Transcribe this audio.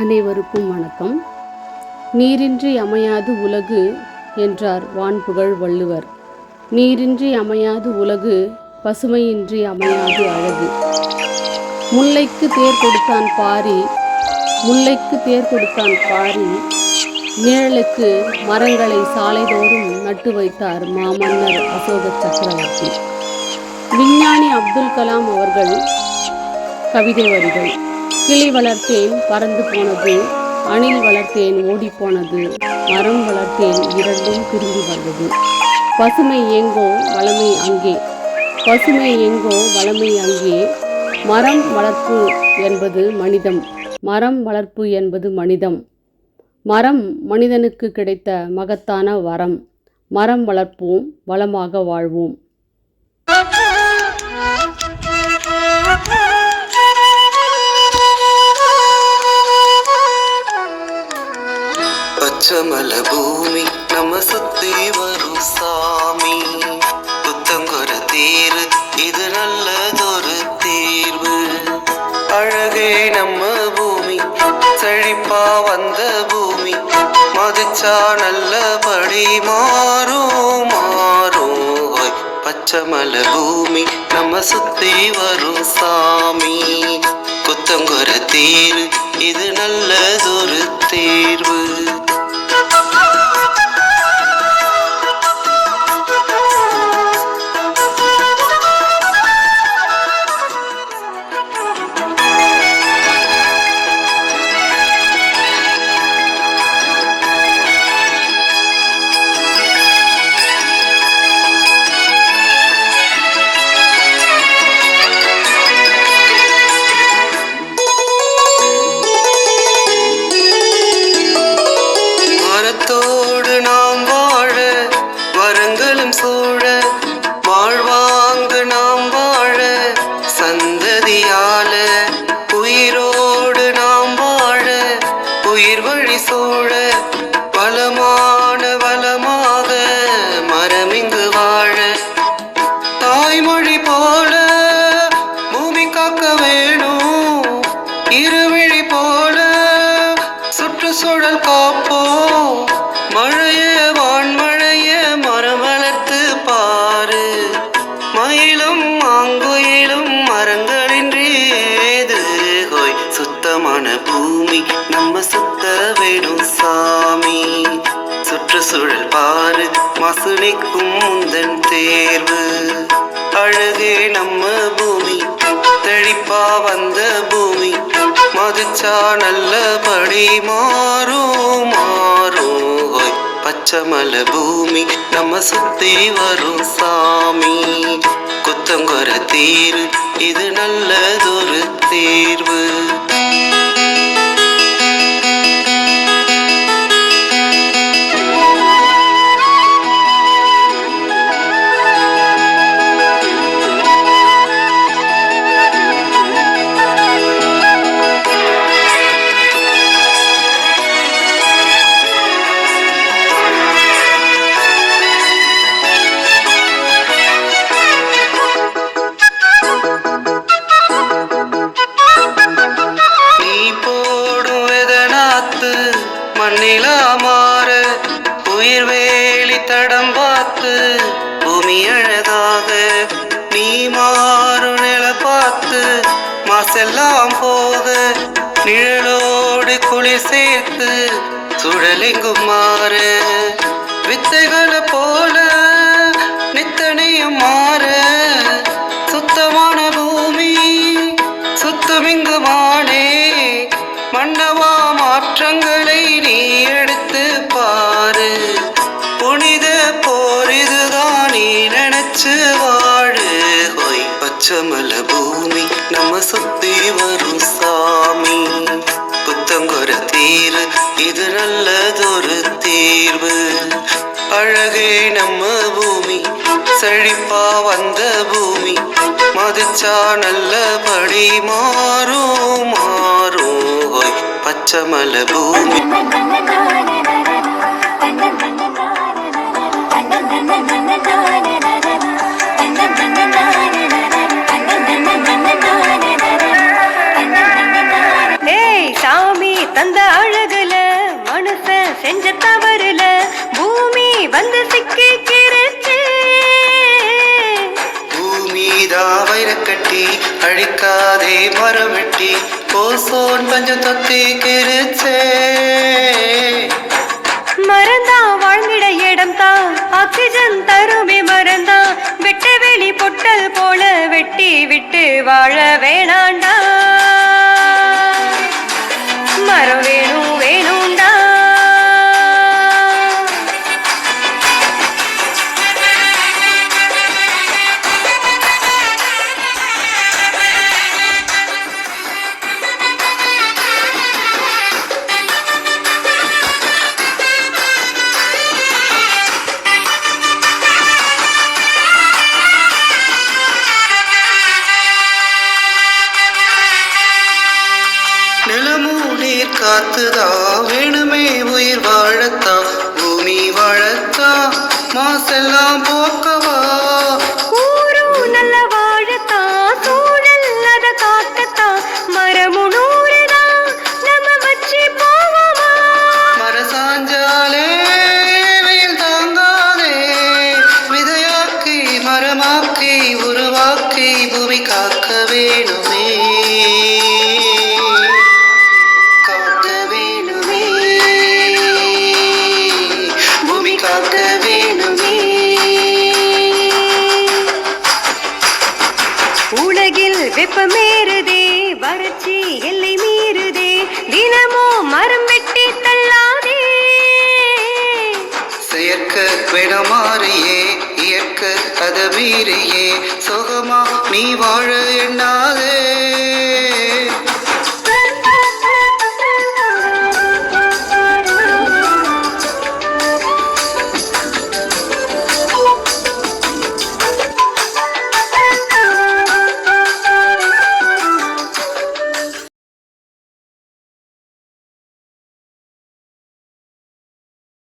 அனைவருக்கும் வணக்கம். நீரின்றி அமையாது உலகு என்றார் வான்புகழ் வள்ளுவர். நீரின்றி அமையாது உலகு, பசுமையின்றி அமையாது அழகு. முல்லைக்கு தேர் கொடுத்தான் பாரி, முல்லைக்கு தேர் கொடுத்தான் பாரி, நிழலுக்கு மரங்களை சாலைதோறும் நட்டு வைத்தார் மாமன்னர் அசோக சக்கரவர்த்தி. விஞ்ஞானி அப்துல் கலாம் அவர்கள் கவிதை வரிகள்: கிளி வளர்த்தேன் பறந்து போனது, அணில் வளர்த்தேன் ஓடிப்போனது, மரம் வளர்த்தேன் இரண்டும் திரும்பி வந்தது. பசுமை எங்கோ வளமை அங்கே, பசுமை எங்கோ வளமை அங்கே. மரம் வளர்ப்பு என்பது மனிதம், மரம் வளர்ப்பு என்பது மனிதம். மரம் மனிதனுக்கு கிடைத்த மகத்தான வரம். மரம் வளர்ப்போம், வளமாக வாழ்வோம். பச்சமல பூமி நம்ம சுத்தி வரும் சாமி, புத்தங்கொரு தீரு இது நல்லதொரு தீர்வு. அழகே நம்ம பூமி, செழிப்பா வந்த பூமி, மதிச்சா நல்லபடி மாறும் மாறும். பச்சமல பூமி நம்ம சுத்தி வரும் சாமி, புத்தங்கொரு தீரு இது நல்லதொரு தீர்வு. மரத்தோடு நாம் வாழ, வரங்களும் சூழ, வாழ்வாங்கு நாம் வாழ சந்ததியால. உயிரோடு நாம் வாழ, உயிர் வழி சூழ, வளமான வளமாக மரமிங்கு வாழ. தாய்மொழி போல பூமி காக்க வேணும், இருவிழி போல சுற்றுச்சூழல் காப்போ. மழைய வான்மழைய மரம் வளர்த்து பாரு, மயிலும் மாங்குயிலும் மரங்களின்றி ஏது. ஹோய் சுத்தமான பூமி நம்ம சுத்த வேணும் சாமி, சுற்றுச்சூழல் பாரு மசுனிக்கும் முந்தன் தேர்வு. அழகே நம்ம பூமி, தெளிப்பா வந்த பூமி, மதிச்சா நல்லபடி மாறும் மாறும். பச்சமல பூமி நம்ம சுத்தி வரும் சாமி, குத்தங்கொர தீரு இது நல்லதொரு தீர்வு. மண்ணிலா மாற உயிர் வேலி தடம் பார்த்து பூமி அழகாக, நீ மாறும் நில பார்த்து மாசெல்லாம் போக. நிழலோடு குளிர் சேர்த்து சுழலெங்கும் மாற, வித்தைகளை போல நித்தனையும் மாற. சுத்தமான பூமி சுத்தமிங்கு மானே, மன்னவா மாற்றங்களை நீ எடுத்து பாரு. புனித போரிதுதான் நீ நினைச்சு வாழு. ஹோய் பச்சமல பூமி நம்ம சுத்தி வரும் சாமி, புத்தங்கொர தீரு இது நல்லதொரு தீர்வு. அழகே நம்ம பூமி, செழிப்பா வந்த பூமி, மதிச்சா நல்லபடி மாறும் மாறும். பச்சமல பூமி. ஏய் சாமி தந்த அழகுல மனுஷன் செஞ்ச தவறுல பூமி வந்து சிக்கிக்கிருச்சு. பூமிதான் வைரக்கட்டி அழிக்காதே மரம் வெட்டி ஓசோன் பஞ்சம் தொத்திக்கிருச்சே. மறந்தான் வாழ்ந்திட இடம் தான் ஆக்சிஜன் தருமே மறந்தான் வெட்ட வெளி பொட்டல் போல வெட்டி விட்டு வாழ வேணாண்டா. மரம் வேணும் வேணும்டா. நிலமும் நீர் காத்துதான் வேணுமே உயிர் வாழத்தான் பூமி வாழத்தான் மாசெல்லாம் போக்கவா. ஊரும் நல்ல வாழத்தான் சூழல் அத காக்கத்தான் மரமும் நூறுதான் நம்ம வச்சு போவோமா. மரசாஞ்சாலே வெயில் தாங்காதே விதையாக்கி மரமாக்கி உருவாக்கி பூமி காக்க வேணுமே. உலகில் வெப்பமேறுதே வறட்சி எல்லை மீறுதே தினமோ மரம் வெட்டி தள்ளாதே. செயற்க விடமாறியே இயற்க அத மீறியே சுகமா நீ வாழ எண்ணா